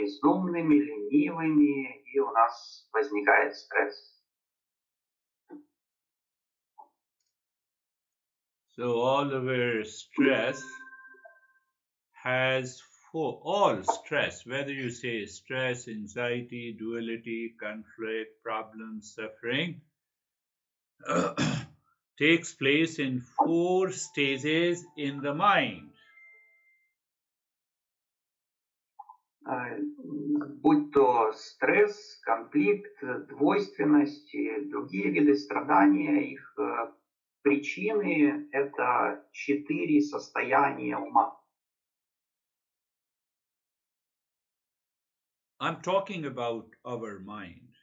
бездумными, ленивыми, и у нас возникает стресс. So all of our stress has all stress, whether you say stress, anxiety, duality, conflict, problem, suffering, takes place in 4 stages in the mind. Будь то стресс, конфликт, двойственность и другие виды страдания, их причины — это 4 состояния ума. I'm talking about our mind.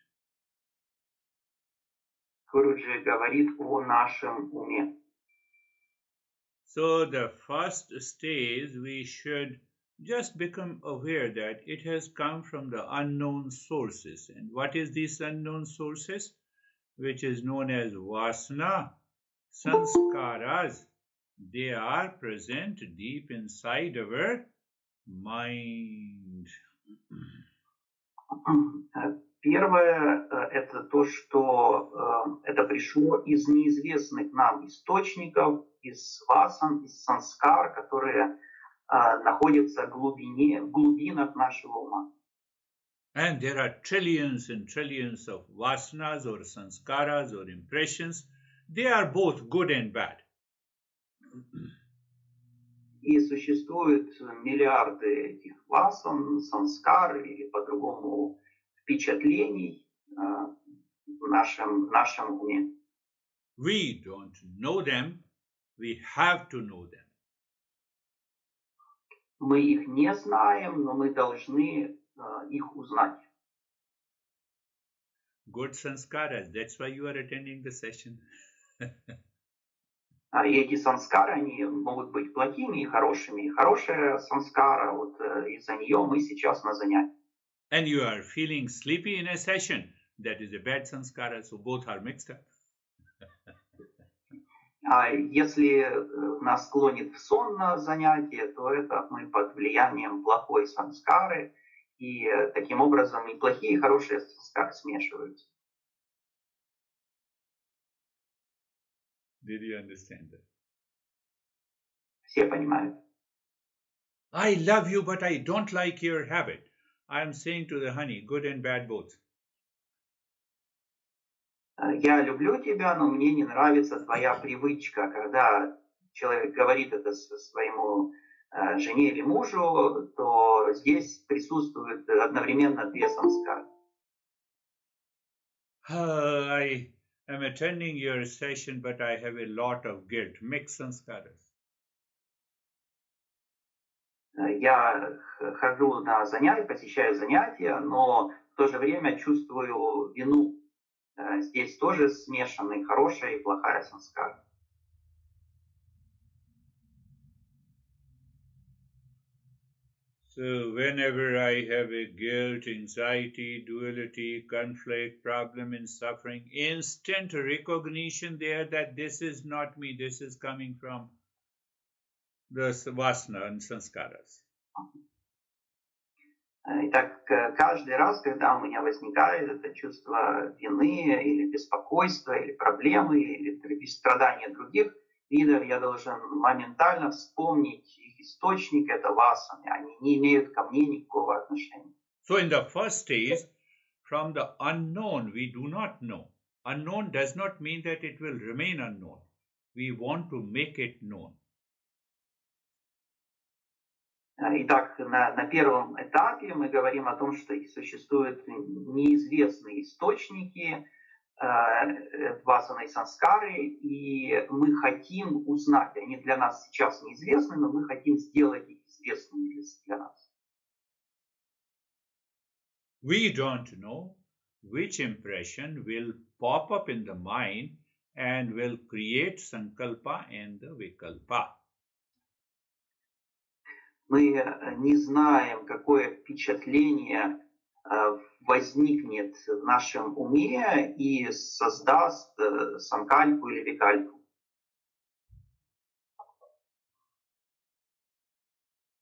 Гуруджи говорит о нашем уме. So the first stage, we should just become aware that it has come from the unknown sources. And what is these unknown sources? Which is known as vasana, sanskaras. They are present deep inside our mind. Первое — это то, что это пришло из неизвестных нам источников, из васан, из санскар, которые находятся в глубинах нашего ума. And there are trillions and trillions of vasanas or sanskaras or impressions. They are both good and bad. И существуют миллиарды этих васан, санскар или по-другому впечатлений в нашем уме. We don't know them. We have to know them. Мы их не знаем, но мы должны их узнать. Good sanskaras. That's why you are attending the session. И эти санскары, они могут быть плохими и хорошими. Хорошая санскара, вот из-за нее мы сейчас на занятии. And you are feeling sleepy in a session. That is a bad sanskara. So both are mixed up. А если нас клонит в сон на занятие, то это мы под влиянием плохой санскары, и таким образом и плохие, и хорошие санскары смешиваются. Did you understand that? Все понимают. I love you, but I don't like your habit. I am saying to the honey, good and bad both. Я люблю тебя, но мне не нравится твоя привычка. Когда человек говорит это своему жене или мужу, то здесь присутствуют одновременно две санскары. I am attending your session, but I have a lot of guilt. Mixed sanskaras. Я хожу на занятия, посещаю занятия, но в то же время чувствую вину. Здесь тоже смешаны хорошая и плохая санскара. So whenever I have a guilt, anxiety, duality, conflict, problem, and suffering, instant recognition there that this is not me, this is coming from the vasana and sanskaras. Итак, каждый раз, когда у меня возникает это чувство вины или беспокойства, или проблемы, или страдания других видов, я должен моментально вспомнить их источник, это васаны. Они не имеют ко мне никакого отношения. So in the first stage, from the unknown, we do not know. Unknown does not mean that it will remain unknown. We want to make it known. Итак, на первом этапе мы говорим о том, что существуют неизвестные источники васаны и санскары, и мы хотим узнать, они для нас сейчас неизвестны, но мы хотим сделать их известными для нас. We don't know which impression will pop up in the mind and will create sankalpa and the vikalpa. Мы не знаем, какое впечатление возникнет в нашем уме и создаст санкальпу или викальпу.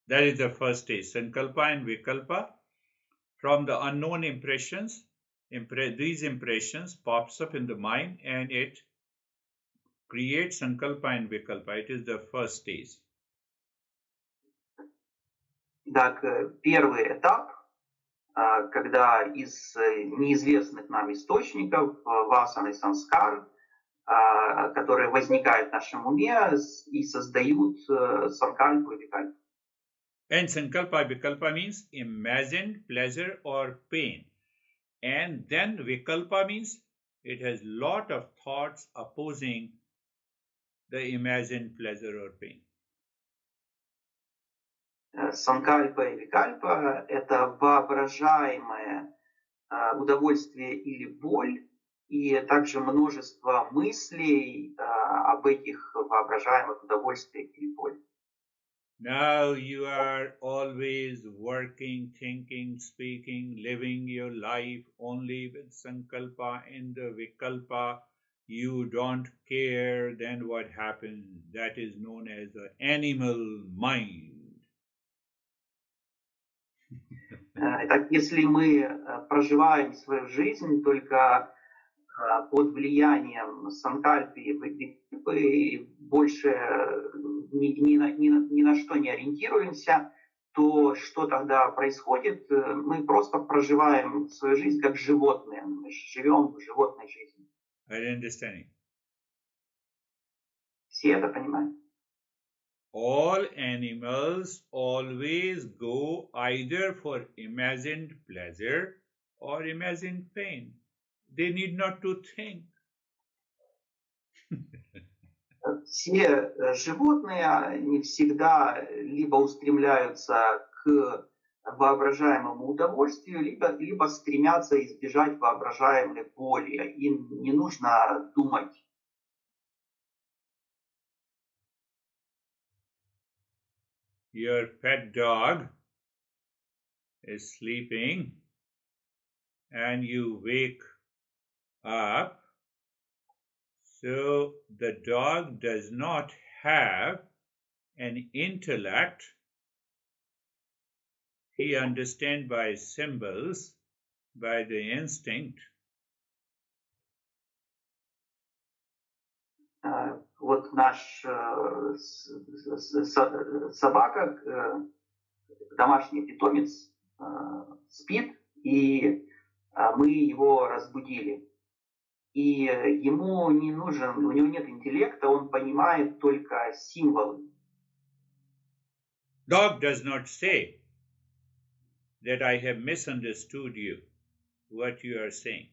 That is the first stage. Sankalpa and vikalpa from the unknown impressions, these impressions pops up in the mind and it creates sankalpa and vikalpa. It is the first stage. Так, первый этап, когда из неизвестных нам источников васаны санскар, которые возникают в нашем уме и создают санкальпу и викальпу. And sankalpa vikalpa means imagined pleasure or pain. And then vikalpa means it has lot of thoughts opposing the imagined pleasure or pain. Санкальпа и викальпа – это воображаемое удовольствие или боль, и также множество мыслей об этих воображаемых удовольствиях или боли. Now you are always working, thinking, speaking, living your life only with sankalpa and the vikalpa. You don't care, then what happens? That is known as the animal mind. Так, если мы проживаем свою жизнь только под влиянием санкальпы и викальпы, больше ни на что не ориентируемся, то что тогда происходит? Мы просто проживаем свою жизнь как животные. Мы живем в животной жизни. Are you understanding? Все это понимают? All animals always go either for imagined pleasure or imagined pain. They need not to think. Все животные, они всегда либо устремляются к воображаемому удовольствию, либо стремятся избежать воображаемой боли. Им не нужно думать. Your pet dog is sleeping and you wake up. So the dog does not have an intellect. He understands by symbols, by the instinct. Вот наш собака, домашний питомец, спит, и мы его разбудили. И ему не нужен, у него нет интеллекта, он понимает только символы. Dog does not say that I have misunderstood you, what you are saying.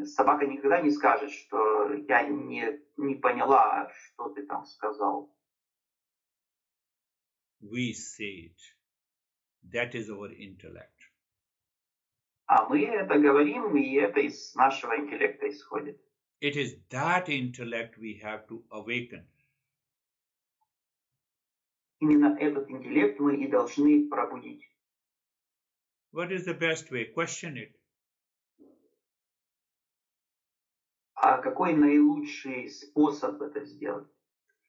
Собака никогда не скажет, что я не поняла, что ты там сказал. We say it. That is our intellect. А мы это говорим, и это из нашего интеллекта исходит. It is that intellect we have to awaken. Именно этот интеллект мы и должны пробудить. What is the best way? Question it. А какой наилучший способ это сделать?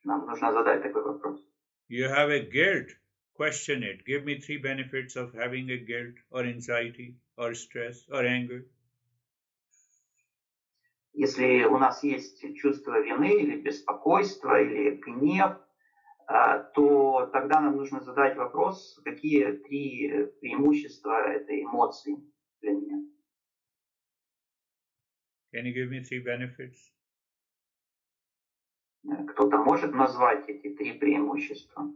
Нам нужно задать такой вопрос. You have a guilt. Question it. Give me 3 benefits of having a guilt or anxiety or stress or anger. Если у нас есть чувство вины или беспокойства или гнев, то тогда нам нужно задать вопрос, какие 3 преимущества этой эмоции для меня. Can you give me 3 benefits? Кто-то может назвать эти 3 преимущества?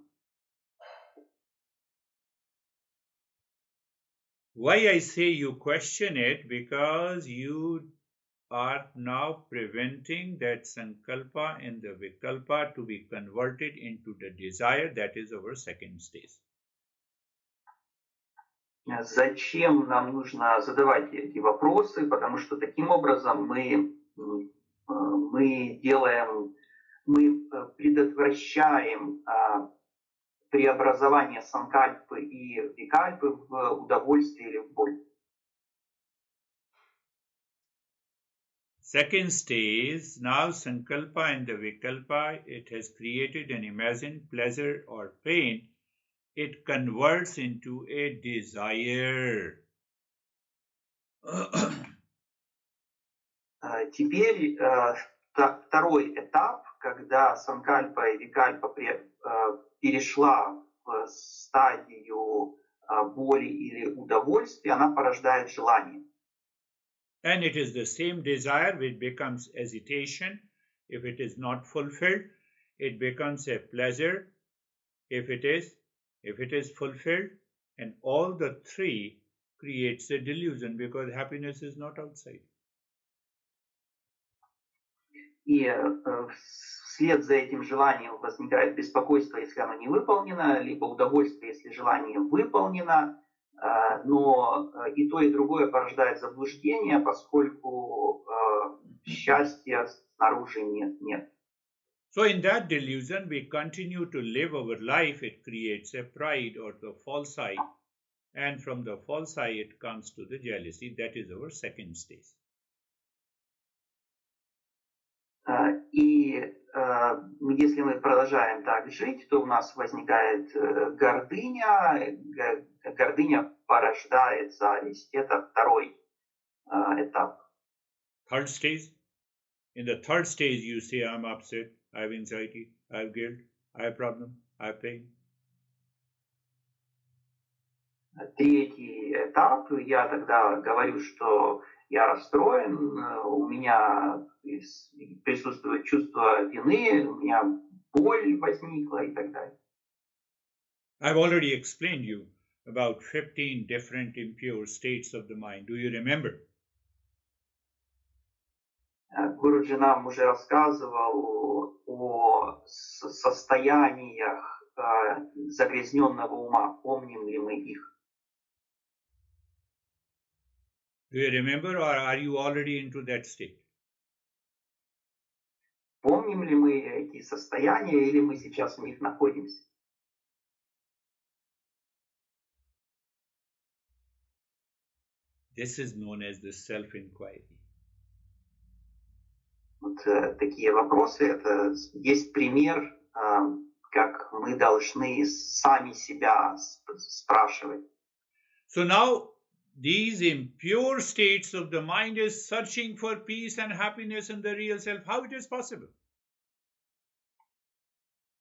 Why I say you question it? Because you are now preventing that sankalpa and the vikalpa to be converted into the desire. That is our second stage. Зачем нам нужно задавать эти вопросы? Потому что таким образом мы предотвращаем преобразование санкальпы и викальпы в удовольствие или в боль. Second stage, now sankalpa and the vikalpa, it has created an imagined pleasure or pain. it converts into a desire. Теперь второй этап, когда санкальпа и викальпа перешла в стадию боли или удовольствия, она порождает желание. And it is the same desire which becomes hesitation if it is not fulfilled. It becomes a pleasure if it is fulfilled. And all the three creates a delusion because happiness is not outside. И вслед за этим желанием возникает беспокойство, если оно не выполнено, либо удовольствие, если желание выполнено, но и то, и другое порождает заблуждение, поскольку счастья снаружи нет. So in that delusion, we continue to live our life. It creates a pride or the false I. And from the false I, it comes to the jealousy. That is our second stage. И если мы продолжаем так жить, то у нас возникает гордыня. Гордыня порождает зависть. Это второй этап. Third stage. In the third stage, you say, I'm upset, I have anxiety, I have guilt, I have problem, I have pain. Третий этап, я тогда говорю, что я расстроен, у меня присутствует чувство вины, у меня боль возникла и так далее. I've already explained you about 15 different impure states of the mind. Do you remember? Гуруджи нам уже рассказывал о состояниях загрязненного ума. Помним ли мы их? Do you remember, or are you already into that state? Помним ли мы эти состояния, или мы сейчас в них находимся? This is known as the self-inquiry. Вот такие вопросы. Это есть пример, как мы должны сами себя спрашивать. So now, these impure states of the mind is searching for peace and happiness in the real self. How it is possible?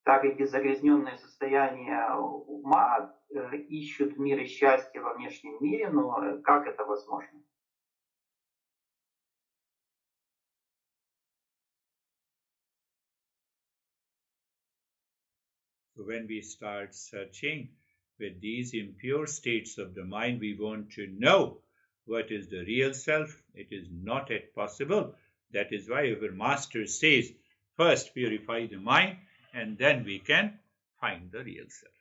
Так эти загрязненные состояния ума ищут мир и счастье во внешнем мире, но как это возможно? So when we start searching with these impure states of the mind, we want to know what is the real self. It is not yet possible. That is why our master says, first purify the mind, and then we can find the real self.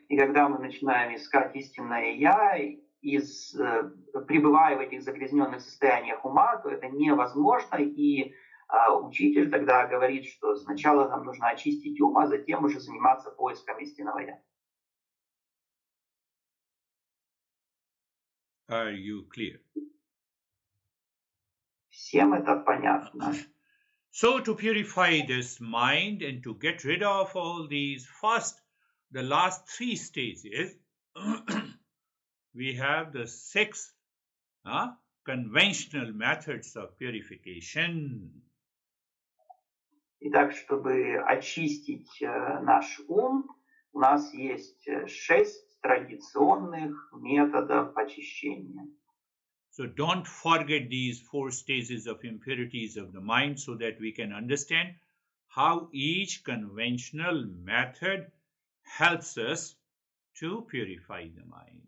И когда мы начинаем искать истинное «я», пребывая в этих загрязненных состояниях ума, то это невозможно, и учитель тогда говорит, что сначала нам нужно очистить ум, а затем уже заниматься поиском истинного «я». Are you clear? Всем это понятно. So to purify this mind and to get rid of all these, first, the last three stages, we have the 6 conventional methods of purification. Итак, чтобы очистить наш ум, у нас есть 6 традиционных методов очищения. So don't forget these 4 stages of impurities of the mind so that we can understand how each conventional method helps us to purify the mind.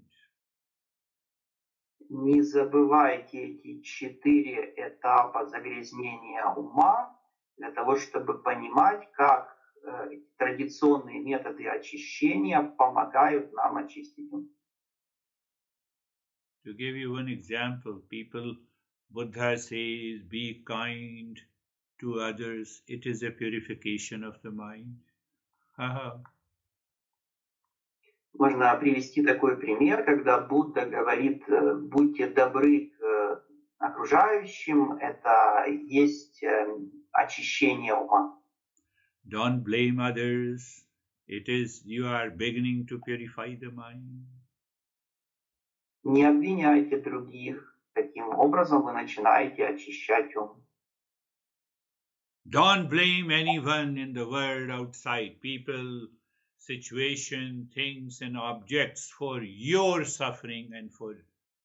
Не забывайте эти 4 этапа загрязнения ума для того, чтобы понимать, как традиционные методы очищения помогают нам очистить ум. To give you one example, Buddha says, be kind to others. It is a purification of the mind. Можно привести такой пример, когда Будда говорит, будьте добры к окружающим, это есть очищение ума. Don't blame others. It is you are beginning to purify the mind. Не обвиняйте других. Таким образом вы начинаете очищать ум. Don't blame anyone in the world outside, people, situation, things, and objects for your suffering and for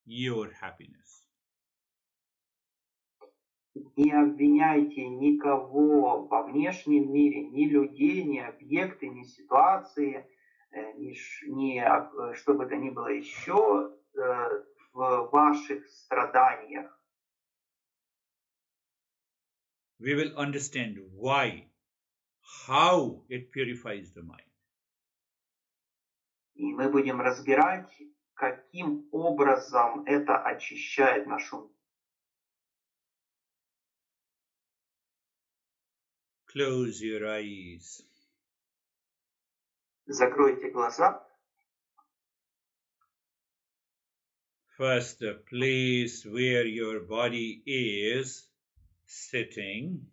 your happiness. Не обвиняйте никого во внешнем мире, ни людей, ни объекты, ни ситуации, ни что бы то ни было еще в ваших страданиях. We will understand why, how it purifies the mind. И мы будем разбирать, каким образом это очищает наш ум. Close your eyes. Закройте глаза. First, the place where your body is sitting.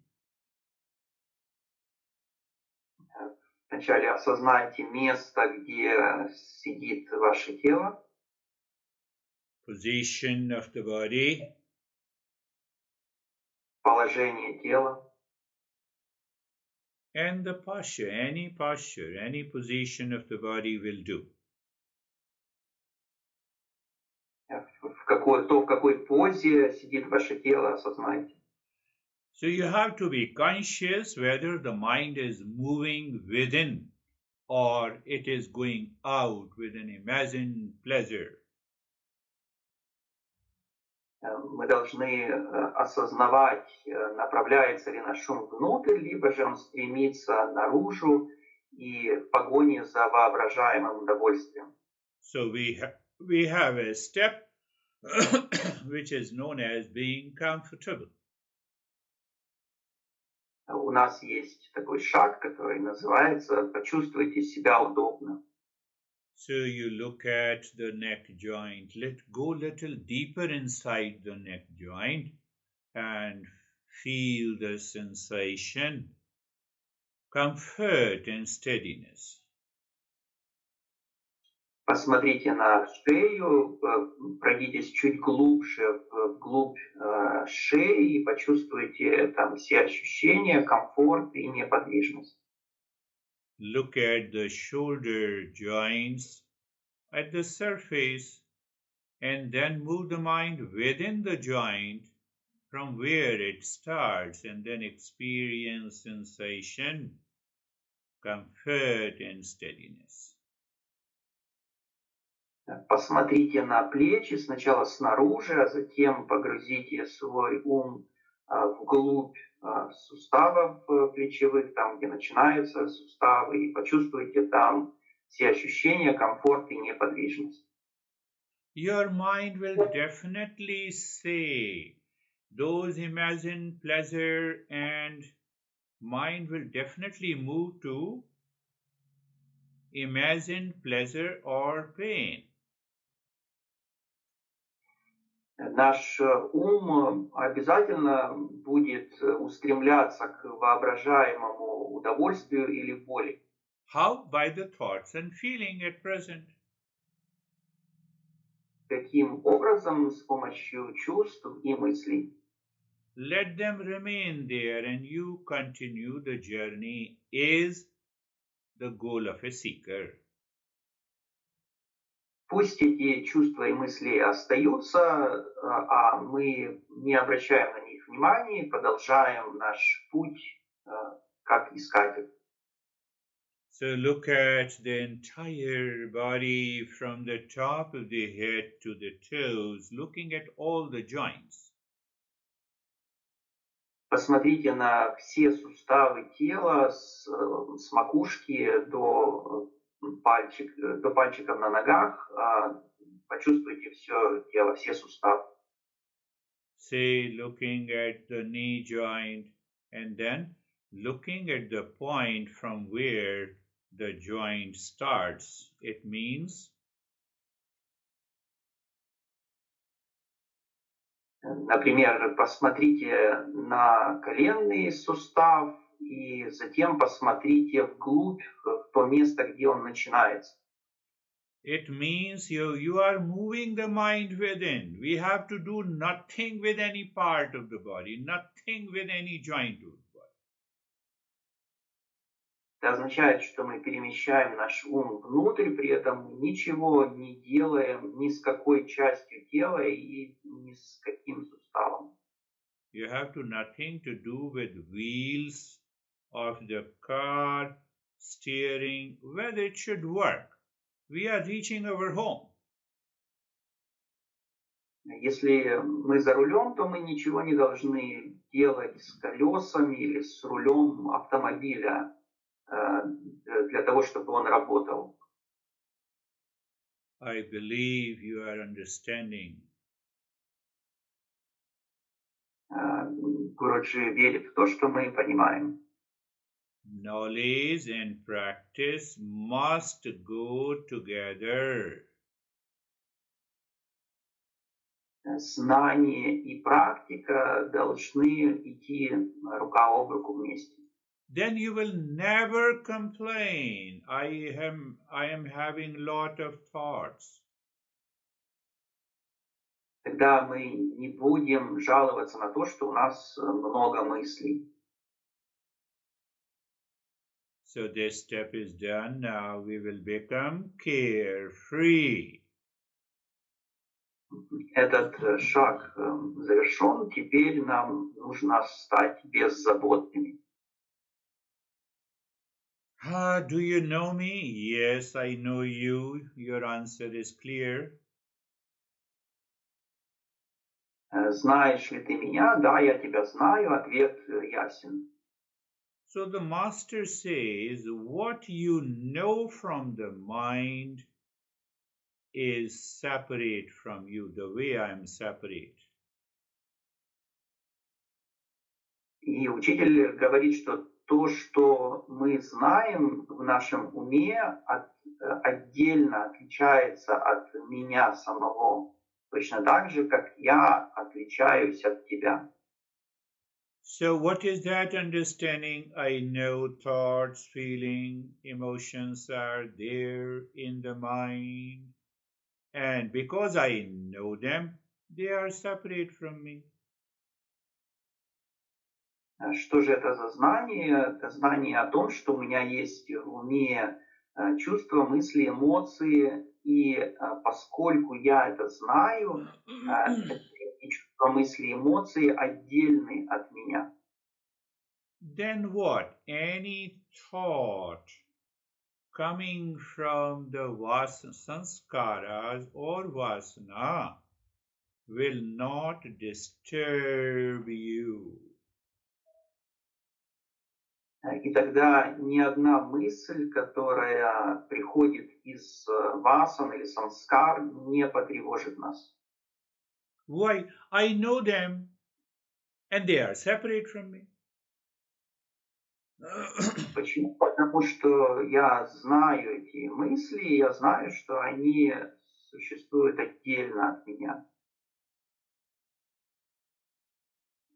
Вначале осознайте место, где сидит ваше тело. Position of the body. Положение тела. And the posture, any position of the body will do. В какой позе сидит ваше тело, осознайте. So you have to be conscious whether the mind is moving within or it is going out with an imagined pleasure. Мы должны осознавать, направляется ли наш ум внутрь, либо же он стремится наружу и в погоне за воображаемым удовольствием. So we have a step which is known as being comfortable. У нас есть такой шаг, который называется «почувствуйте себя удобно». So you look at the neck joint, go a little deeper inside the neck joint and feel the sensation, comfort and steadiness. Посмотрите на шею, пройдитесь чуть глубже, вглубь шеи и почувствуйте там все ощущения, комфорт и неподвижность. Look at the shoulder joints at the surface and then move the mind within the joint from where it starts and then experience sensation, comfort and steadiness. Посмотрите на плечи сначала снаружи, а затем погрузите свой ум вглубь суставов плечевых, там, где начинаются суставы, и почувствуйте там все ощущения, комфорт и неподвижность. Your mind will definitely say those imagined pleasure and mind will definitely move to imagined pleasure or pain. Наш ум обязательно будет устремляться к воображаемому удовольствию или боли. How? By the thoughts and feeling at present. Каким образом? С помощью чувств и мыслей. Let them remain there and you continue the journey is the goal of a seeker. Пусть эти чувства и мысли остаются, а мы не обращаем на них внимания, продолжаем наш путь как искатель. So look at the entire body from the top of the head to the toes, looking at all the joints. Посмотрите на все суставы тела с макушки до пальчиков на ногах, почувствуйте все тело, все суставы. Say, looking at the knee joint and then looking at the point from where the joint starts. It means Например, посмотрите на коленный сустав и затем посмотрите вглубь, в то место, где он начинается. It means you are moving the mind within. We have to do nothing with any part of the body, nothing with any joint of the body. Это означает, что мы перемещаем наш ум внутрь, при этом ничего не делаем ни с какой частью тела и ни с каким суставом. You have to nothing to do with wheels of the car, steering, whether it should work. We are reaching our home. Если мы за рулем, то мы ничего не должны делать с колесами или с рулем автомобиля для того, чтобы он работал. I believe you are understanding. Гуруджи верит в то, что мы понимаем. Knowledge and practice must go together. Знание и практика должны идти рука об руку вместе. Then you will never complain. I am having lot of thoughts. Тогда мы не будем жаловаться на то, что у нас много мыслей. So this step is done. Now we will become carefree. Этот шаг завершен. Теперь нам нужно стать беззаботными. Do you know me? Yes, I know you. Your answer is clear. Знаешь ли ты меня? Да, я тебя знаю. Ответ ясен. So the master says, what you know from the mind is separate from you, the way I am separate. И учитель говорит, что то, что мы знаем в нашем уме, отдельно отличается от меня самого, точно так же, как я отличаюсь от тебя. So what is that understanding? I know thoughts, feelings, emotions are there in the mind. And because I know them, they are separate from me. Что же это за знание? Это знание о том, что у меня есть в уме чувства, мысли, эмоции, и поскольку я это знаю, эти чувства, мысли, эмоции отдельны от меня. Then what? Any thought coming from the sanskaras or vasana will not disturb you. И тогда ни одна мысль, которая приходит из васан или самскар, не потревожит нас. Why? I know them and they are separate from me. Почему? Потому что я знаю эти мысли, я знаю, что они существуют отдельно от меня.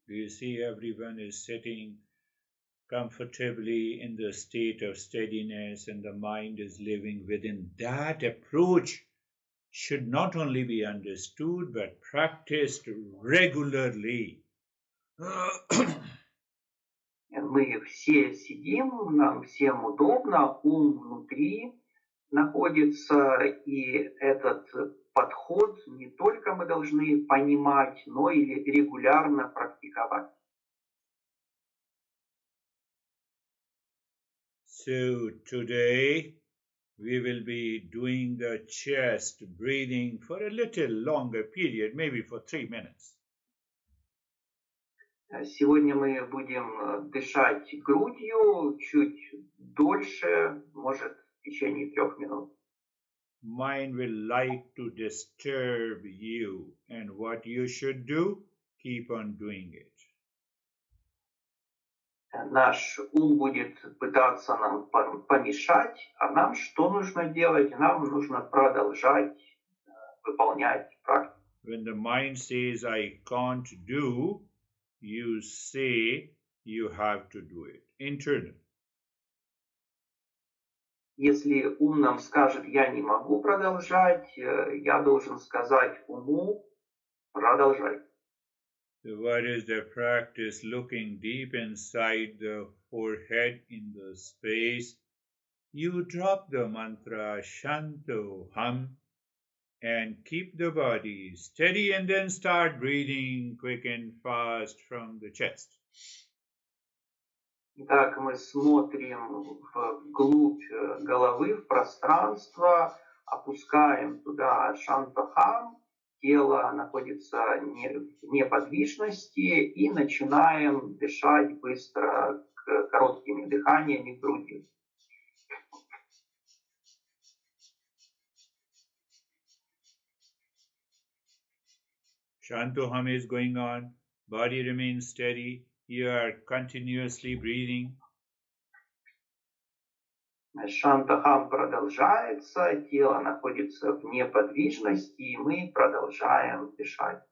You see, everyone is sitting comfortably in the state of steadiness and the mind is living within. That approach should not only be understood but practiced regularly. Мы все сидим, нам всем удобно, ум внутри находится, и этот подход не только мы должны понимать, но и регулярно практиковать. So today we will be doing the chest breathing for a little longer period, maybe for 3 minutes. Сегодня мы будем дышать грудью чуть дольше, может, в течение 3 минут. Mind will like to disturb you, and what you should do, keep on doing it. Наш ум будет пытаться нам помешать, а нам что нужно делать? Нам нужно продолжать выполнять практику. When the mind says, I can't do, you say, you have to do it internally. Если ум нам скажет, я не могу продолжать, я должен сказать уму, продолжай. So what is the practice? Looking deep inside the forehead in the space, you drop the mantra Shanto Hum and keep the body steady and then start breathing quick and fast from the chest. Итак, мы смотрим вглубь головы, в пространство, опускаем туда шантахам, тело находится в неподвижности и начинаем дышать быстро, короткими дыханиями грудью. Shantoham is going on, body remains steady, you are continuously breathing. Шантахам продолжается, тело находится в неподвижности, и мы продолжаем дышать.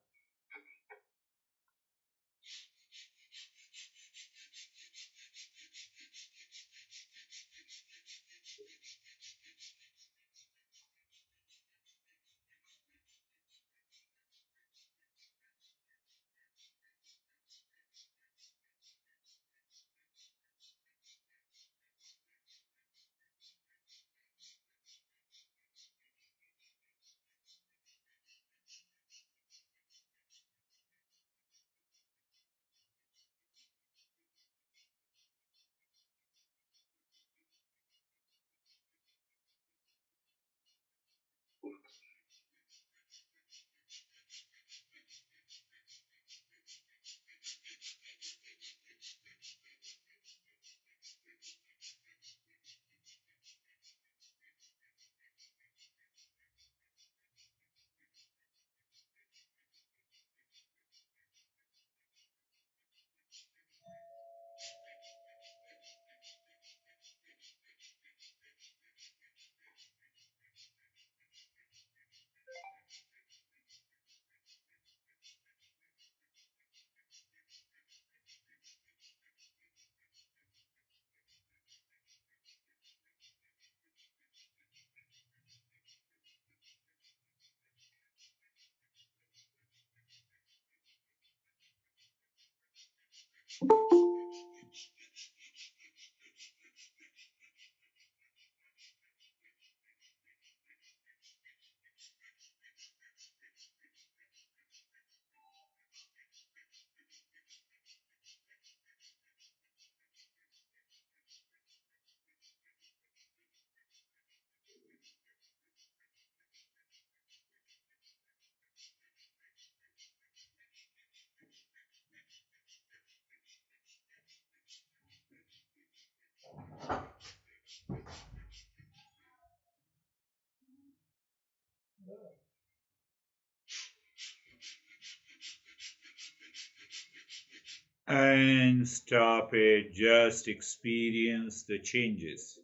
And stop it, just experience the changes.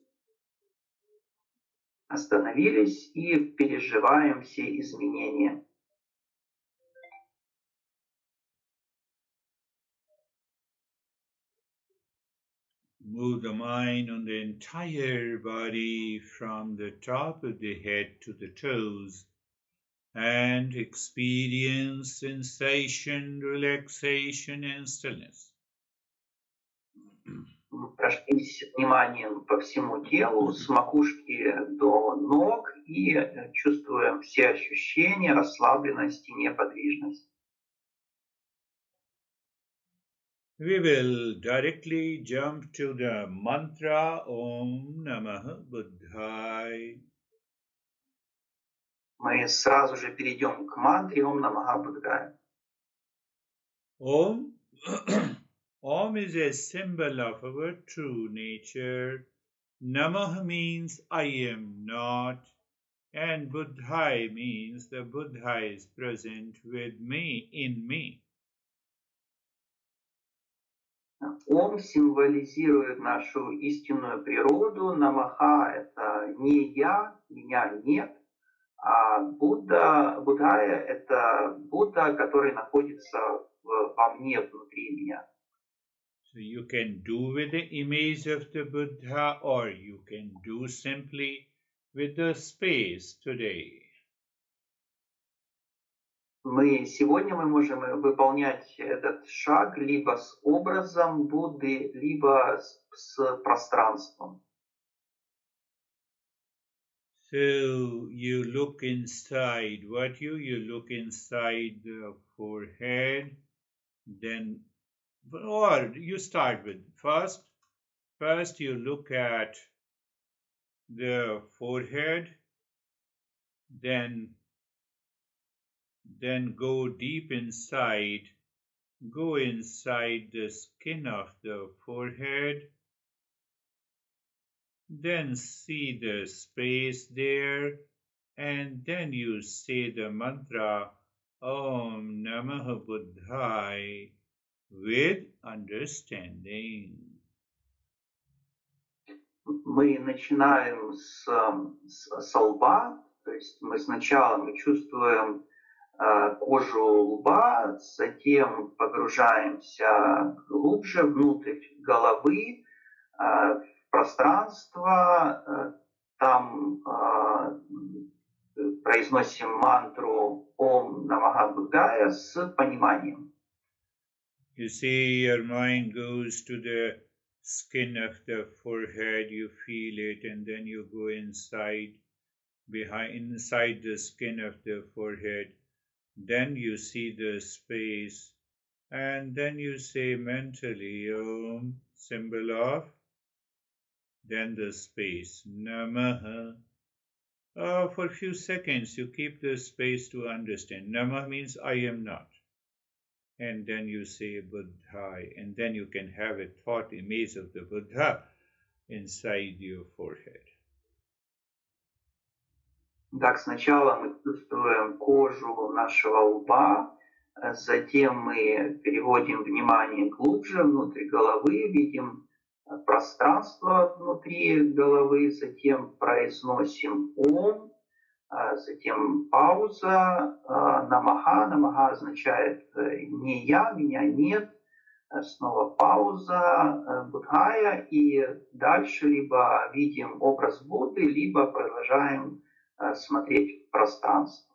Остановились и переживаем все изменения. Move the mind on the entire body from the top of the head to the toes and experience sensation, relaxation and stillness. Прошлись вниманием по всему телу, с макушки до ног и чувствуем все ощущения, расслабленность и неподвижность. We will directly jump to the mantra Om Namah Buddhaya. Мы сразу же перейдем к мантре Ом Намаха Будхая. Om Om is a symbol of our true nature. Namah means I am not, and Buddhaya means the Buddha is present with me, in me. Ом символизирует нашу истинную природу. Намаха – это не я, меня нет. А Будхая – это Будда, который находится во мне, внутри меня. So you can do with the image of the Buddha, or you can do simply with the space today. Сегодня мы можем выполнять этот шаг либо с образом Будды, либо с пространством. So you look inside. You look inside the forehead, then, or you start with first you look at the forehead, then go deep inside, go inside the skin of the forehead, then see the space there, and then you say the mantra Om Namah Buddhaya with understanding. Мы начинаем с лба, то есть мы сначала чувствуем кожу лба, затем погружаемся глубже внутрь головы, в пространство, там произносим мантру Ом Намаха Буддая с пониманием. You see, your mind goes to the skin of the forehead, you feel it, and then you go inside the skin of the forehead. Then you see the space, and then you say mentally Om, symbol of, then the space Namaha. For a few seconds you keep the space to understand. Namah means I am not. And then you say Buddhaya, and then you can have a thought image of the Buddha inside your forehead. Так, сначала мы чувствуем кожу нашего лба, затем мы переводим внимание глубже внутрь головы, видим пространство внутри головы, затем произносим Ом, затем пауза, Намаха. Намаха означает не я, меня нет. Снова пауза, Будхая, и дальше либо видим образ Будды, либо продолжаем смотреть в пространство.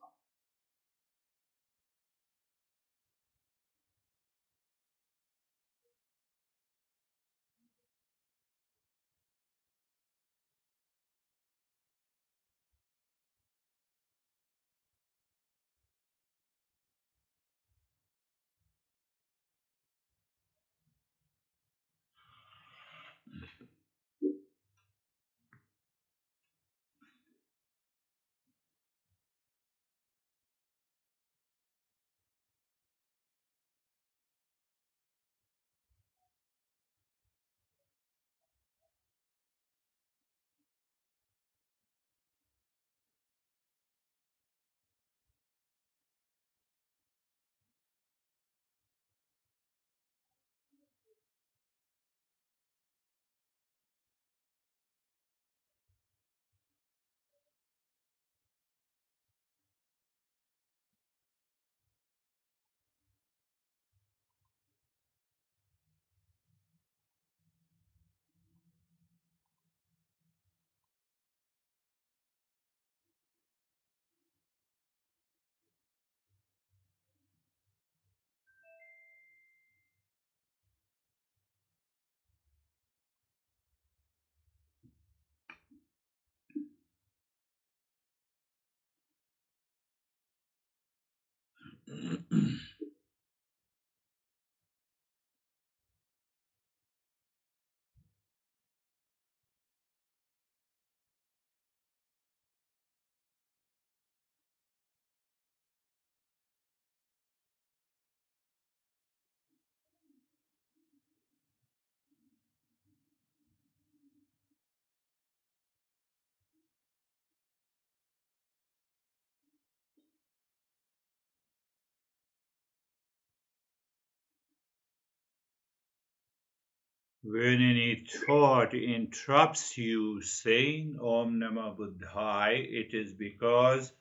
When any thought interrupts you saying Om Namah Buddhaya, it is because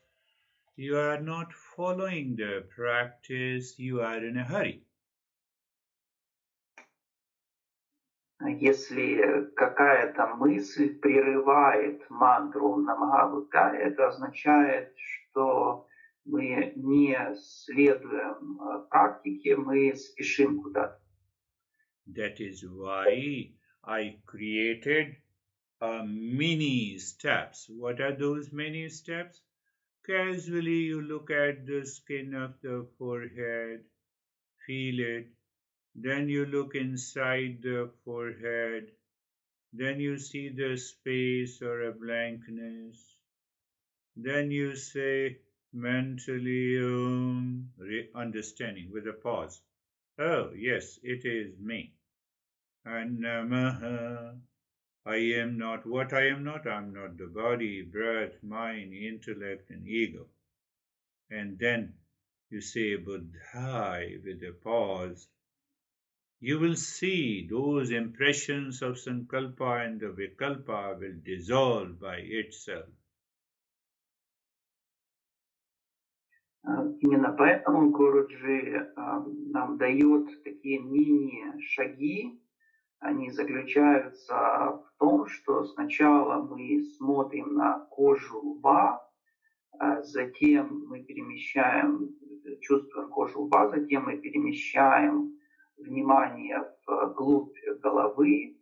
you are not following the practice, you are in a hurry. Если какая-то мысль прерывает мантру Намага Будхая, это означает, что мы не следуем практике, мы спешим куда-то. That is why I created mini steps. What are those mini steps? Casually, you look at the skin of the forehead, feel it. Then you look inside the forehead. Then you see the space or a blankness. Then you say mentally, understanding with a pause. Oh, yes, it is me. And Namaha. I am not what I am not. I am not the body, breath, mind, intellect, and ego. And then you say Buddhai with a pause. You will see those impressions of Sankalpa and the Vikalpa will dissolve by itself. Именно поэтому Гуруджи нам дает такие мини-шаги. Они заключаются в том, что сначала мы смотрим на кожу лба, затем мы чувствуем кожу лба, затем мы перемещаем внимание вглубь головы,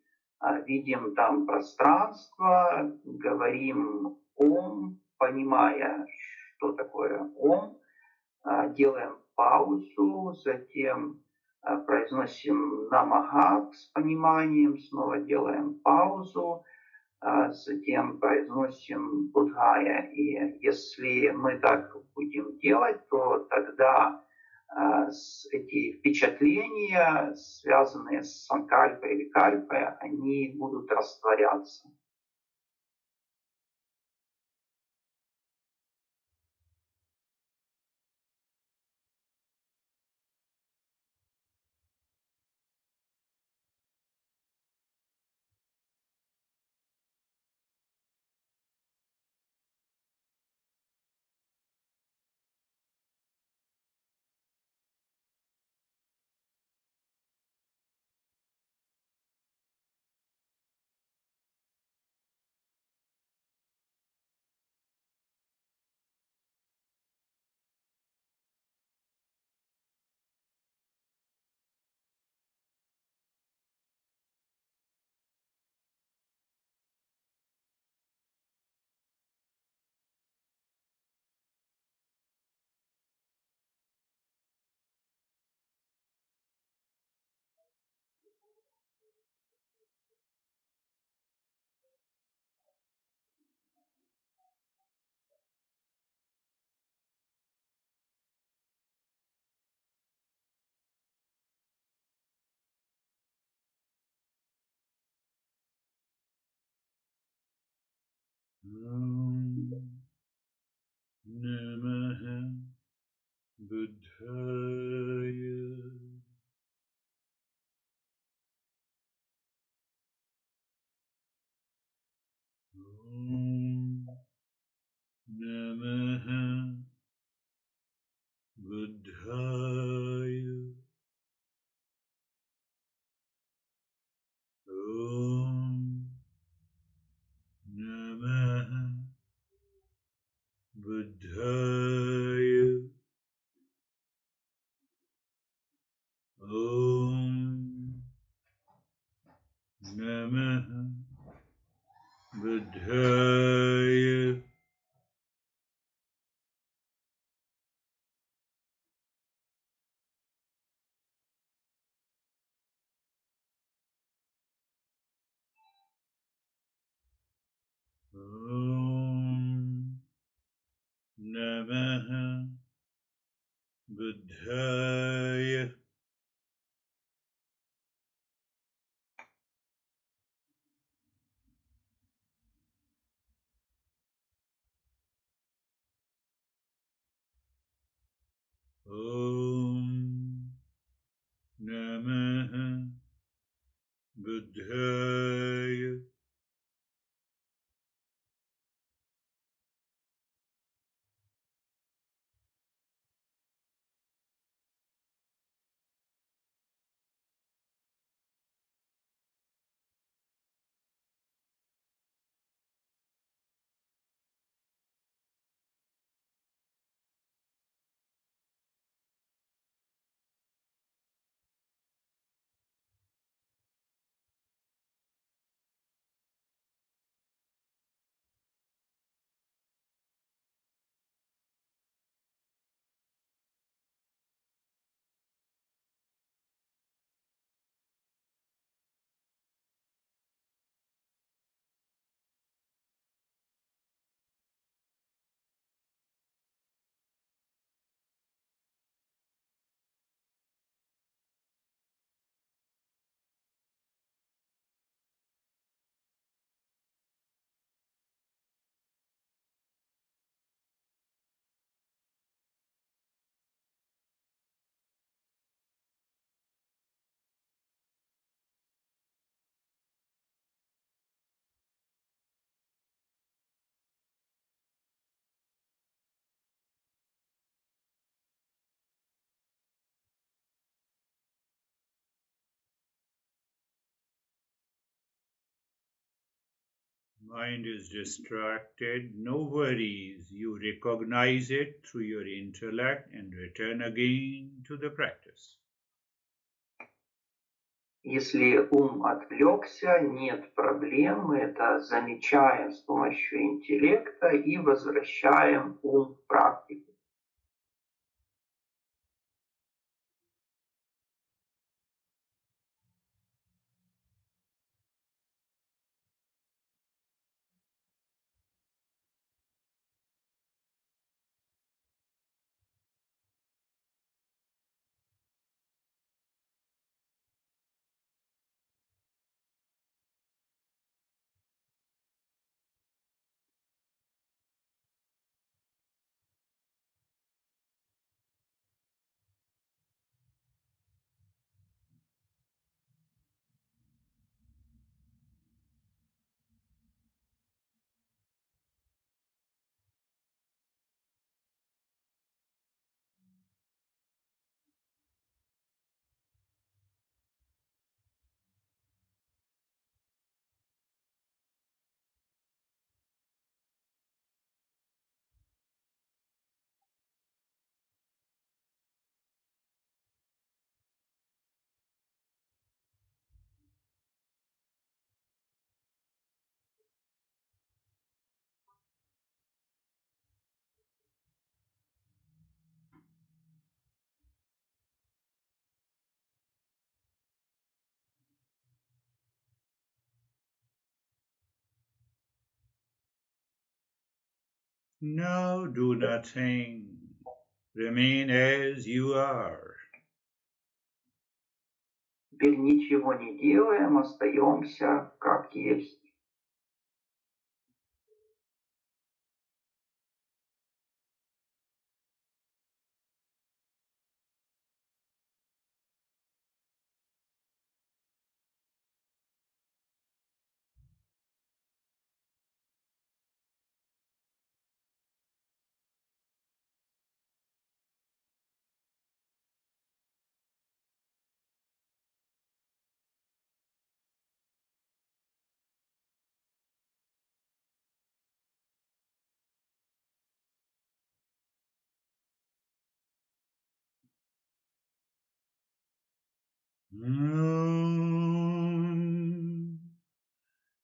видим там пространство, говорим «Ом», понимая, что такое «Ом», делаем паузу, затем произносим «Намага» с пониманием, снова делаем паузу, затем произносим Будхая. И если мы так будем делать, то тогда эти впечатления, связанные с санкальпой или кальпой, они будут растворяться. Namaha Buddhaya. Namaha Buddhaya. Om Namaha Buddhaya. Om Namaha Buddhaya. Om Namaha Buddhaya. Om Namaha Buddhaya. Mind is distracted, no worries. You recognize it through your intellect and return again to the practice. Если ум отвлекся, нет проблем, мы это замечаем с помощью интеллекта и возвращаем ум в практику. Now do nothing. Remain as you are. Теперь ничего не делаем, остаемся как есть.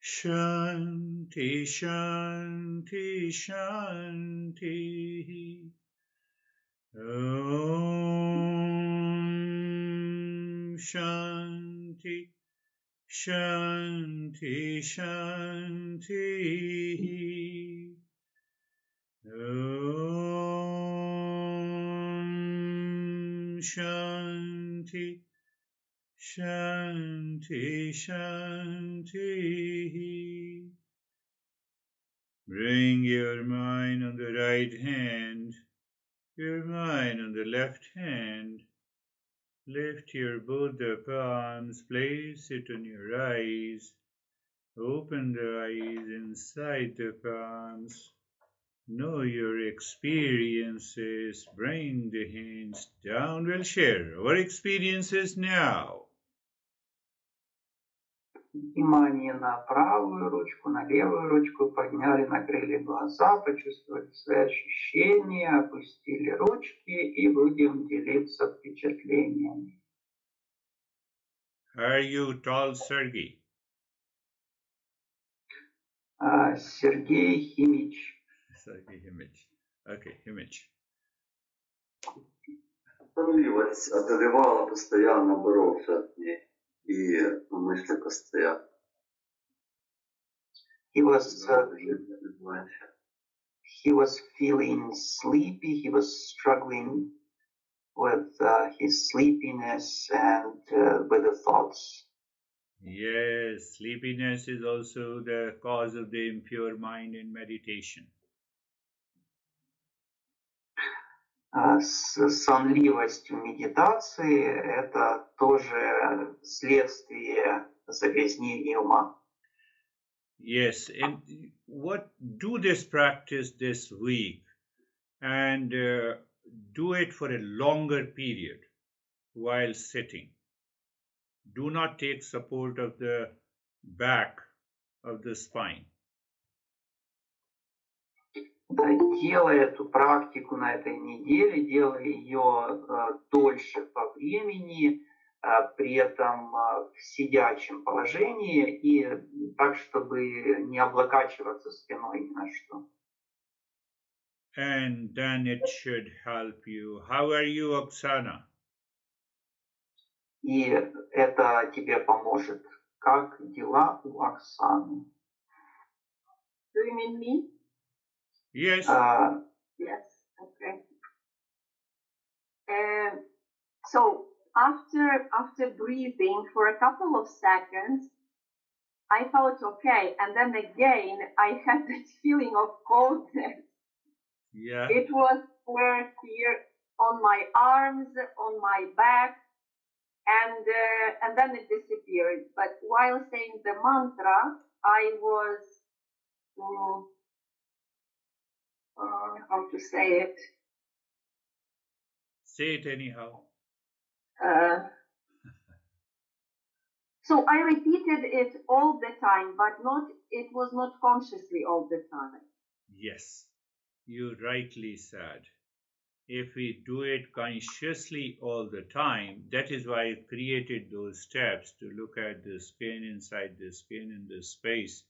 Shanti, Shanti, Shanti. Om Shanti, Shanti, Shanti. Om Shanti, Shanti, Shanti. Bring your mind on the right hand, your mind on the left hand. Lift your both the palms, place it on your eyes. Open the eyes inside the palms. Know your experiences. Bring the hands down. We'll share our experiences now. Внимание на правую ручку, на левую ручку, подняли, накрыли глаза, почувствовали свои ощущения, опустили ручки и будем делиться впечатлениями. Are you tall, Sergey? Сергей Химич. Sergey Himich. Okay, Himich. Сонливость одолевала, постоянно боролся от ней. И мысли постоянно. He was feeling sleepy. He was struggling with his sleepiness and with the thoughts. Yes, sleepiness is also the cause of the impure mind in meditation. Сонливость в медитации – это тоже следствие загрязнения ума. Yes, and what do this practice this week and do it for a longer period while sitting. Do not take support of the back of the spine. делай эту практику на этой неделе, делай ее дольше по времени, при этом в сидячем положении и так, чтобы не облокачиваться спиной ни на что. And then it should help you. How are you, Oksana? И это тебе поможет. Как дела у Оксаны? Do you mean me? Yes. Yes, okay. So after breathing for a couple of seconds, I felt okay, and then again I had that feeling of coldness. Yeah. It was first here on my arms, on my back, and then it disappeared. But while saying the mantra, I was how to say it? Say it anyhow. So I repeated it all the time, but it was not consciously all the time. Yes, you rightly said. If we do it consciously all the time, that is why I created those steps to look at the skin inside the skin in the space.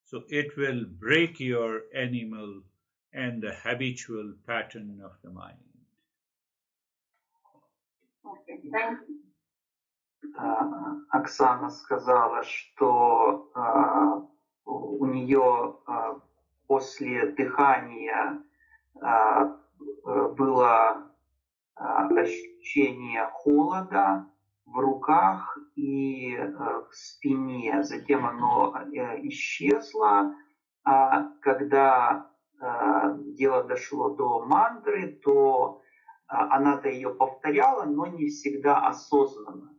So it will break your animal and the habitual pattern of the mind. Okay, thank you. Оксана сказала, что у нее после дыхания было ощущение холода в руках и в спине. Затем оно исчезло. А когда дело дошло до мантры, то она-то ее повторяла, но не всегда осознанно.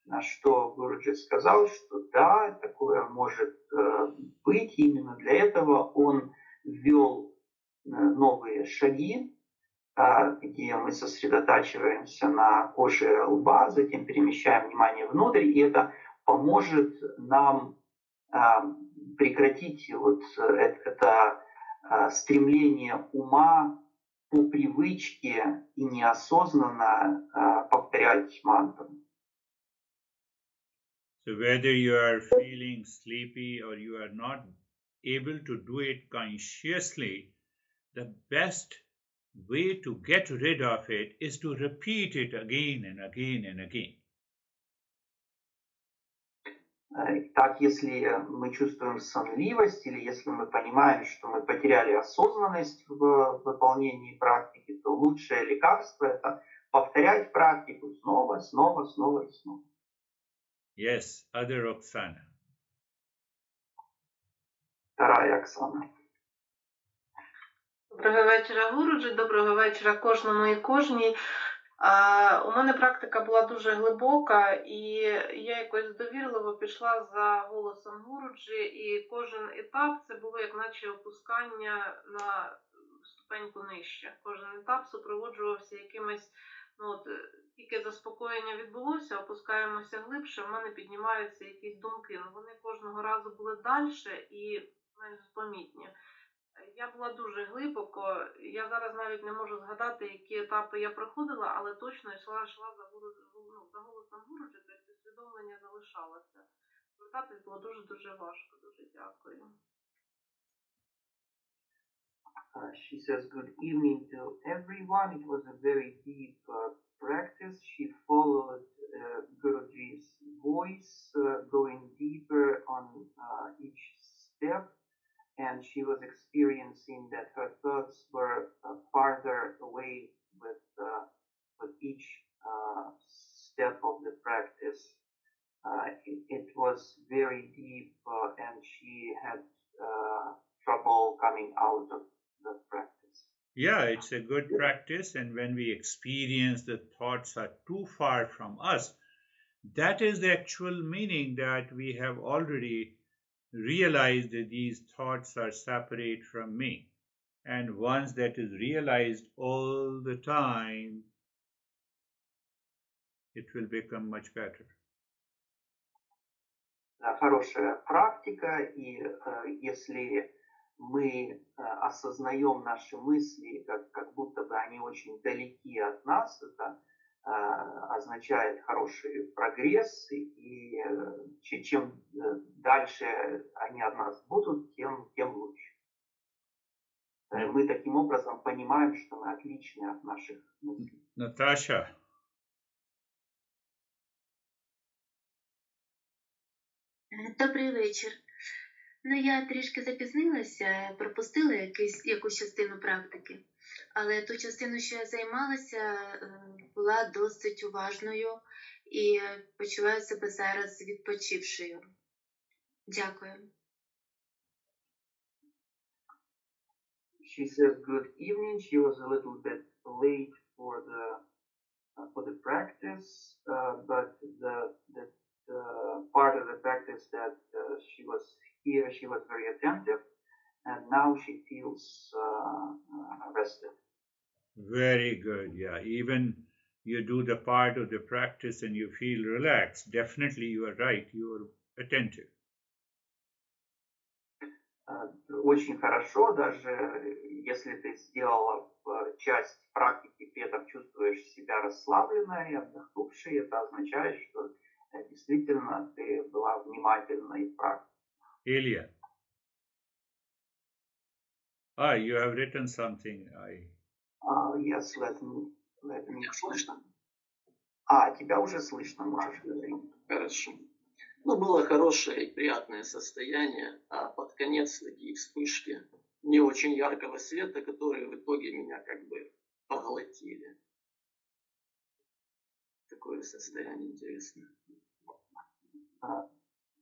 На что Гуруджи сказал, что да, такое может быть. Именно для этого он ввел новые шаги, где мы сосредотачиваемся на коже лба, затем перемещаем внимание внутрь, и это поможет нам прекратить вот это стремление ума по привычке и неосознанно повторять мантру. So whether you are feeling sleepy or you are not able to do it consciously, the best way to get rid of it is to repeat it again and again and again. Так, если мы чувствуем сонливость или если мы понимаем, что мы потеряли осознанность в выполнении практики, то лучшее лекарство – это повторять практику снова, снова, снова и снова. Yes, other Oksana. Вторая Оксана. Доброго вечора, Гуруджі, доброго вечора кожному і кожній. У мене практика була дуже глибока, і я якось довірливо пішла за голосом Гуруджі, і кожен етап це було як наче опускання на ступеньку нижче. Кожен етап супроводжувався якимось, тільки заспокоєння відбулося, опускаємося глибше, в мене піднімаються якісь думки. Вони кожного разу були далі і менш помітні. Я була дуже глибоко, я зараз навіть не можу згадати, які етапи я проходила, але точно йшла за голосом Гуруджі, тобто усвідомлення залишалося. Звертатись було дуже-дуже важко. Дуже дякую. She says, good evening to everyone. It was a very deep practice. She followed Guruji's voice, going deeper on each step. And she was experiencing that her thoughts were farther away with each step of the practice. It was very deep, and she had trouble coming out of the practice. Yeah, it's a good practice, and when we experience the thoughts are too far from us, that is the actual meaning that we have already realized that these thoughts are separate from me. And once that is realized all the time, it will become much better. Хорошая практика, и если мы осознаем наши мысли, как будто бы они очень далеки от нас, это означает хороший прогресс, и чем дальше они от нас будут, тем лучше. Мы таким образом понимаем, что мы отличны от наших мыслей. Natasha. Добрий вечір. Ну, я трішки запізнилася, пропустила якусь частину практики, але ту частину, що я займалася, була досить уважною і почуваю себе зараз відпочившою. Дякую. She says good evening. She was a little bit late for the practice, but the part of the practice that she was here, she was very attentive, and now she feels rested. Very good. Yeah, even you do the part of the practice and you feel relaxed. Definitely, you are right. You are attentive. Очень хорошо, даже если ты сделала часть практики, при этом чувствуешь себя расслабленной и отдохнувшей, это означает, что действительно ты была внимательной в практике. Ilya. You have written something. Yes, let me. Слышно? Тебя уже слышно, можешь говорить. Хорошо. Ну, было хорошее и приятное состояние, а под конец такие вспышки не очень яркого света, которые в итоге меня как бы поглотили. Такое состояние интересное.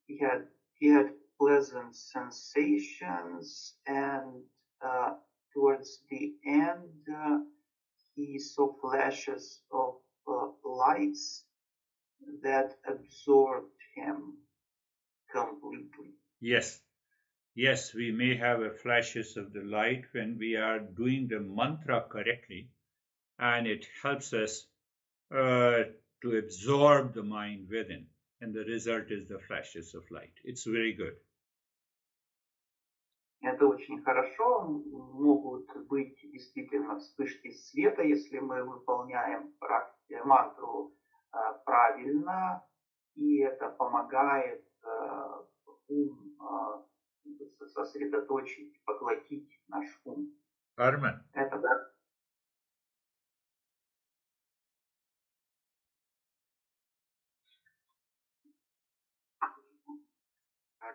He had pleasant sensations, and towards the end, he saw flashes of lights that absorbed him completely. Yes, we may have flashes of the light when we are doing the mantra correctly, and it helps us to absorb the mind within, and the result is the flashes of light. It's very good. Это очень хорошо. Могут быть действительно вспышки света, если мы выполняем мантру правильно, и это помогает ум сосредоточить, поглотить наш ум. Arman. Это да.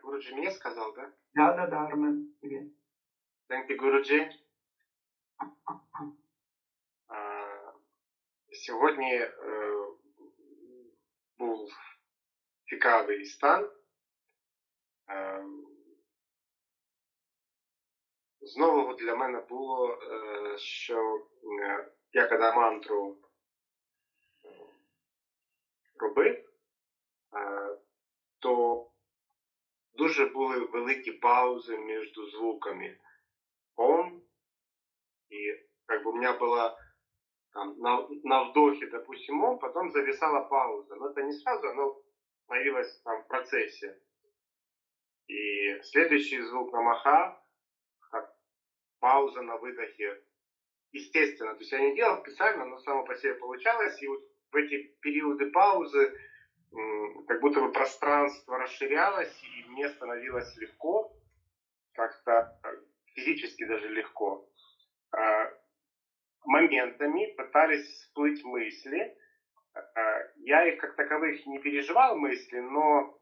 Гуруджи мне сказал, да? Да, Армен, тебе. Thank you, Гуруджи. Сьогодні був цікавий стан. З нового для мене було, що я коли мантру робив, то дуже були великі паузи між звуками. Ом, и как бы у меня была там, на вдохе, допустим, ом, потом зависала пауза. Но это не сразу, оно появилось там в процессе. И следующий звук на маха, как пауза на выдохе. Естественно, то есть я не делал специально, но само по себе получалось. И вот в эти периоды паузы как будто бы пространство расширялось, и мне становилось легко, как-то физически даже легко. Моментами пытались всплыть мысли. Я их как таковых не переживал мысли, но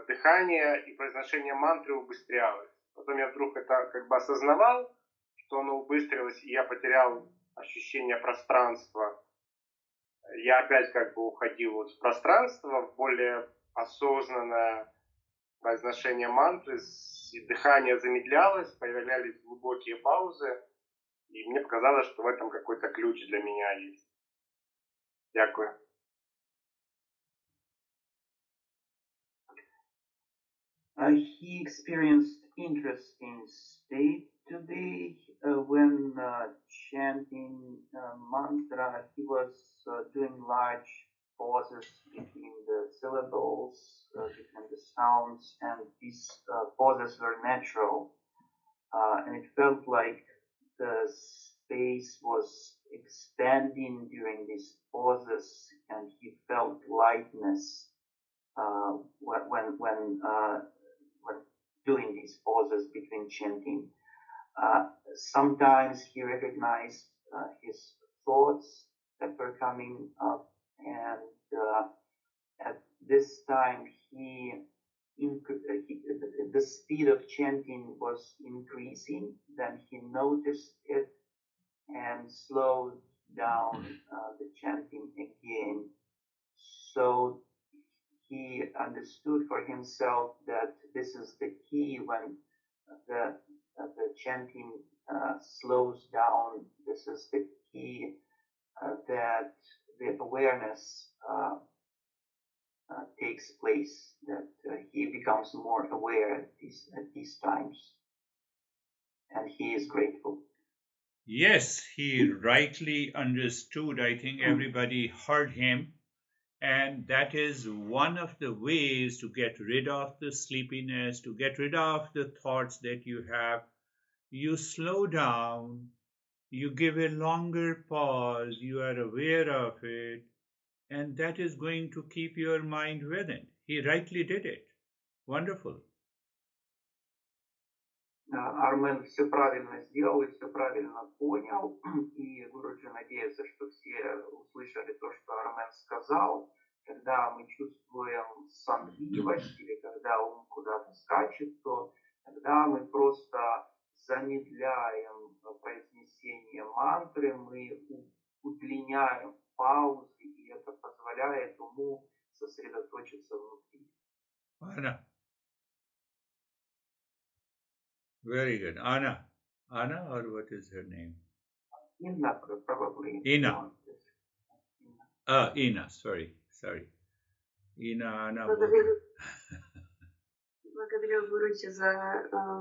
дыхание и произношение мантры убыстрялось. Потом я вдруг это как бы осознавал, что оно убыстрилось, и я потерял ощущение пространства. Я опять как бы уходил вот в пространство, в более осознанное произношение мантры, дыхание замедлялось, появлялись глубокие паузы, и мне показалось, что в этом какой-то ключ для меня есть. Дякую. He experienced interesting state today when chanting mantra. He was doing large pauses between the syllables, between the sounds, and these pauses were natural. and it felt like the space was expanding during these pauses, and he felt lightness when doing these pauses between chanting. Sometimes he recognized his thoughts that were coming up, and at this time the speed of chanting was increasing. Then he noticed it and slowed down the chanting again. So he understood for himself that this is the key. When the chanting slows down, this is the key that the awareness takes place, that he becomes more aware at these times, and he is grateful. Yes, he rightly understood. I think everybody heard him. And that is one of the ways to get rid of the sleepiness, to get rid of the thoughts that you have. You slow down, you give a longer pause, you are aware of it, and that is going to keep your mind within. He rightly did it. Wonderful. Армен все правильно сделал и все правильно понял, и Гуруджи надеется, что все услышали то, что Армен сказал. Когда мы чувствуем сонливость или когда ум куда-то скачет, то тогда мы просто замедляем произнесение мантры, мы удлиняем паузы, и это позволяет уму сосредоточиться внутри. Anna. Very good. Anna. Anna, or what is her name? Inna, probably. Ina. Ina, sorry. Ина, Анна. Благодарю Гуручи за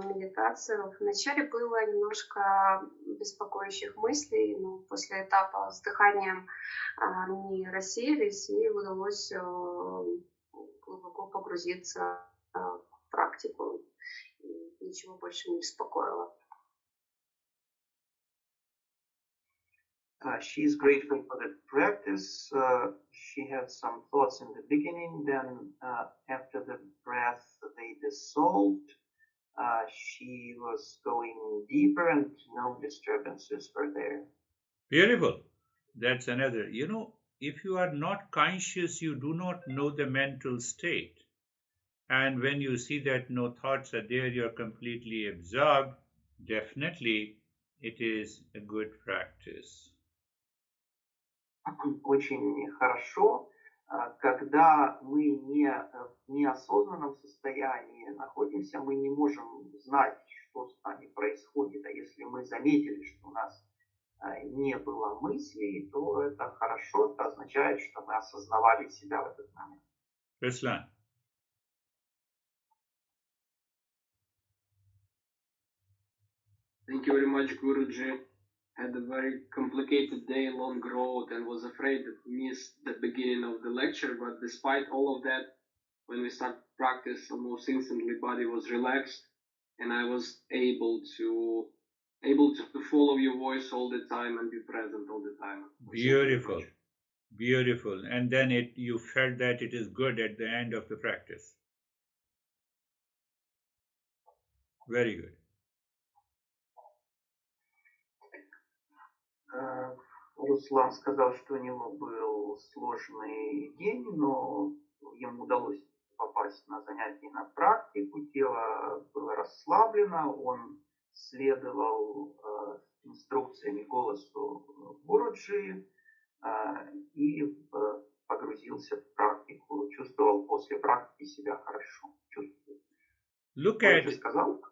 медитацию. Вначале было немножко беспокоящих мыслей, но после этапа с дыханием они рассеялись, и удалось глубоко погрузиться в практику. И ничего больше не беспокоило. She is grateful for the practice. She had some thoughts in the beginning, then after the breath they dissolved. She was going deeper and no disturbances were there. Beautiful. That's another. You know, if you are not conscious, you do not know the mental state. And when you see that no thoughts are there, you're completely absorbed, definitely it is a good practice. Очень хорошо, когда мы не в неосознанном состоянии находимся, мы не можем знать, что с нами происходит. А если мы заметили, что у нас не было мыслей, то это хорошо, это означает, что мы осознавали себя в этот момент. Ruslan. Thank you very much, Guruji. Had a very complicated day-long road and was afraid to miss the beginning of the lecture, but despite all of that, when we started practice, almost instantly body was relaxed, and I was able to follow your voice all the time and be present all the time. Beautiful, beautiful. And then you felt that it is good at the end of the practice. Very good. Руслан сказал, что у него был сложный день, но ему удалось попасть на занятия на практику, тело было расслаблено, он следовал инструкциями голосу Гуруджи и погрузился в практику, чувствовал после практики себя хорошо. Гуруджи сказал?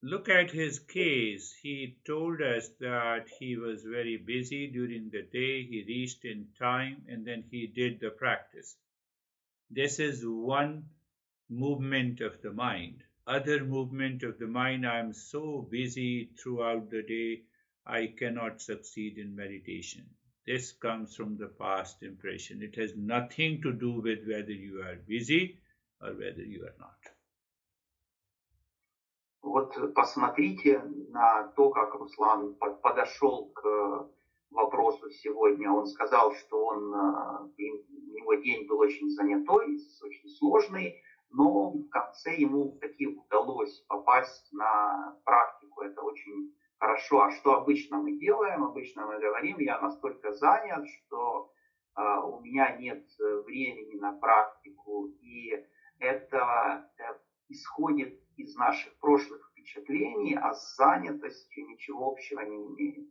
Look at his case. He told us that he was very busy during the day. He reached in time and then he did the practice. This is one movement of the mind. Other movement of the mind, I am so busy throughout the day, I cannot succeed in meditation. This comes from the past impression. It has nothing to do with whether you are busy or whether you are not. Вот посмотрите на то, как Руслан подошел к вопросу сегодня. Он сказал, что у него день был очень занятой, очень сложный, но в конце ему таки удалось попасть на практику. Это очень хорошо. А что обычно мы делаем? Обычно мы говорим, я настолько занят, что у меня нет времени на практику. И это исходит из наших прошлых впечатлений, а с занятостью ничего общего не имеет.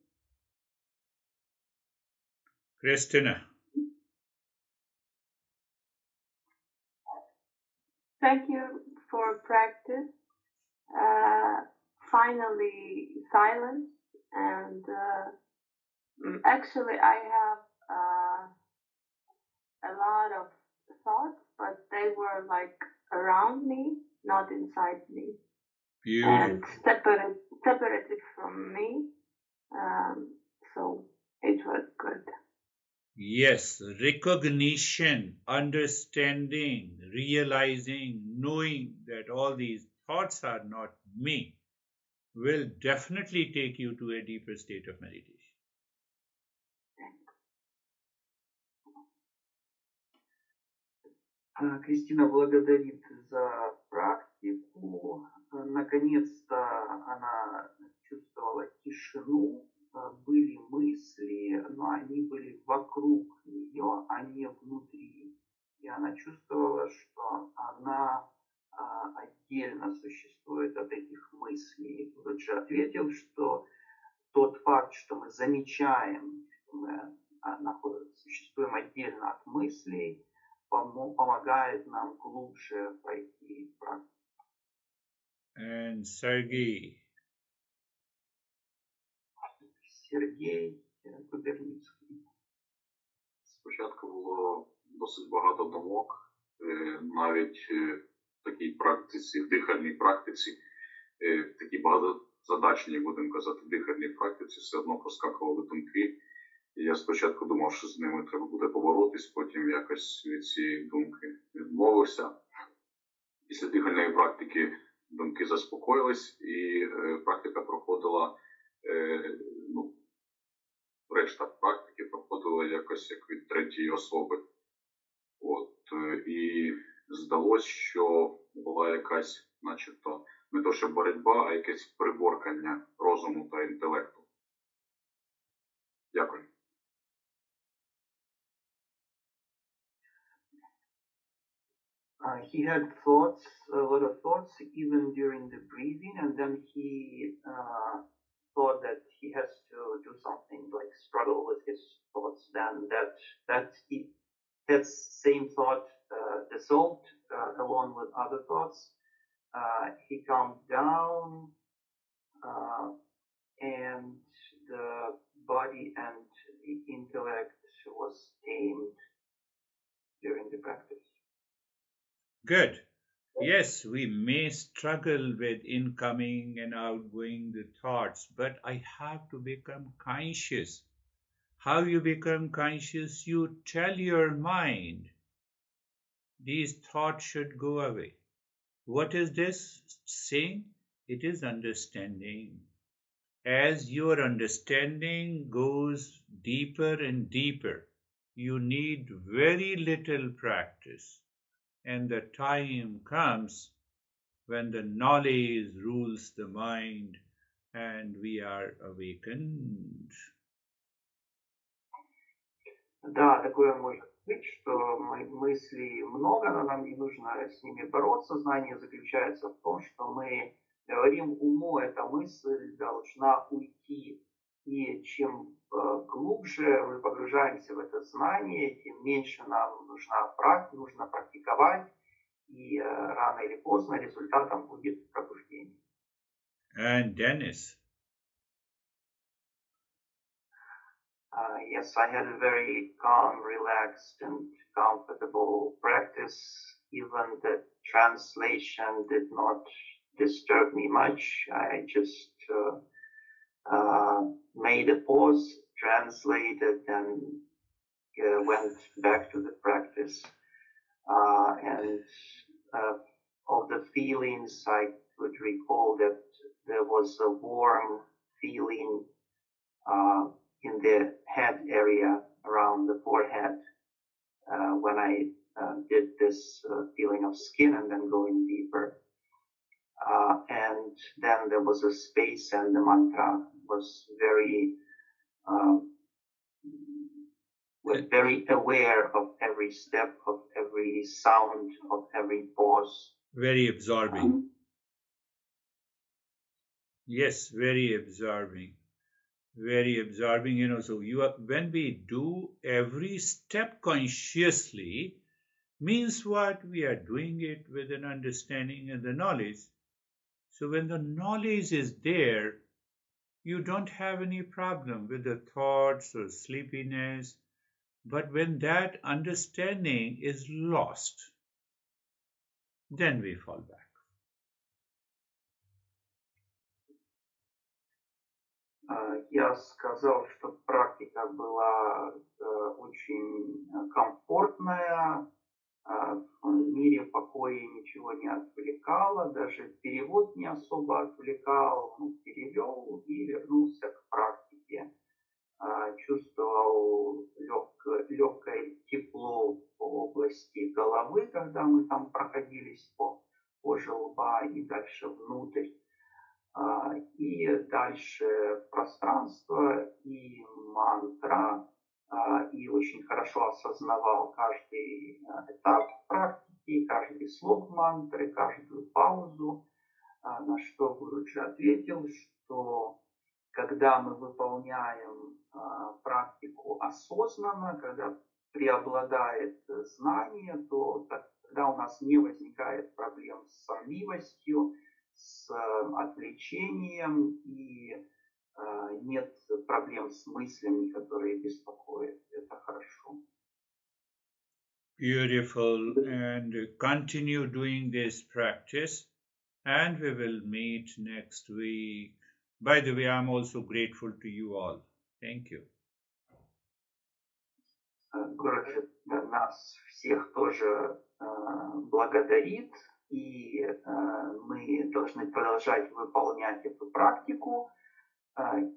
Christina. Thank you for practice. Finally, silence. And actually, I have a lot of thoughts, but they were like around me, not inside me. Beautiful. And separated from me. So it was good. Yes, recognition, understanding, realizing, knowing that all these thoughts are not me will definitely take you to a deeper state of meditation. Кристина благодарит за практику. Наконец-то она чувствовала тишину. Были мысли, но они были вокруг нее, а не внутри. И она чувствовала, что она отдельно существует от этих мыслей. Гурджи ответил, что тот факт, что мы замечаем, что мы существуем отдельно от мыслей, помогает нам глубже пройти практику. And Sergey. Сергій Куберніцький. Спочатку було досить багато думок, навіть в такій практиці, в дихальній практиці, в такій багатозадачній, будемо казати, дихальній практиці все одно проскакували думки. І я спочатку думав, що з ними треба буде поборотись, потім якось від цієї думки відмовився. Після дихальної практики думки заспокоїлись, і практика проходила, решта практики проходила якось як від третьої особи. От. І здалося, що була якась, начебто, не то що боротьба, а якесь приборкання розуму та інтелекту. Дякую. He had thoughts, a lot of thoughts, even during the breathing, and then he thought that he has to do something like struggle with his thoughts. Then that same thought dissolved along with other thoughts. He calmed down, and the body and the intellect was tamed during the practice. Good. Yes, we may struggle with incoming and outgoing the thoughts, but I have to become conscious. How you become conscious? You tell your mind, these thoughts should go away. What is this saying? It is understanding. As your understanding goes deeper and deeper, you need very little practice. And the time comes when the knowledge rules the mind and we are awakened. Да, такое может быть, что мыслей много, но нам не нужно с ними бороться. Знание заключается в том, что мы говорим уму, эта мысль должна уйти. И чем глубже мы погружаемся в это знание, тем меньше нам нужно практиковать, и рано или поздно результатом будет пробуждение. And Dennis. Yes, I had a very calm, relaxed, and comfortable practice. Even the translation did not disturb me much. I just made a pause, translated, and went back to the practice. And of the feelings, I would recall that there was a warm feeling in the head area around the forehead when I did this feeling of skin and then going deeper. And then there was a space, and the mantra was very aware of every step, of every sound, of every pause. Very absorbing. Yes, very absorbing. Very absorbing, so when we do every step consciously, means what? We are doing it with an understanding and the knowledge. So when the knowledge is there, you don't have any problem with the thoughts or sleepiness. But when that understanding is lost, then we fall back. Я сказал, что практика была очень комфортная, в мире покоя ничего не отвлекало, даже перевод не особо отвлекал, перевел и вернулся к практике. Чувствовал легкое тепло по области головы, когда мы там проходились по коже лба и дальше внутрь. И дальше пространство и мантра, и очень хорошо осознавал каждый этап практики, каждый слог мантры, каждую паузу, на что Гуруджи ответил, что когда мы выполняем практику осознанно, когда преобладает знание, то тогда у нас не возникает проблем с сонливостью, с отвлечением и нет проблем с мыслями, которые беспокоят. Это хорошо. Beautiful. And continue doing this practice, and we will meet next week. By the way, I'm also grateful to you all. Thank you. Гуруджи нас всех тоже благодарит, и мы должны продолжать выполнять эту практику,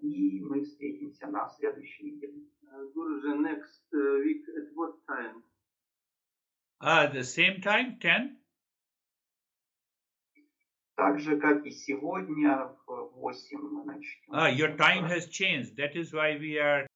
и мы встретимся на следующей неделе. Guruji, next week at what time? The same time, 10? Так же, как и сегодня, в 8 мы начнем. Your time has changed. That is why we are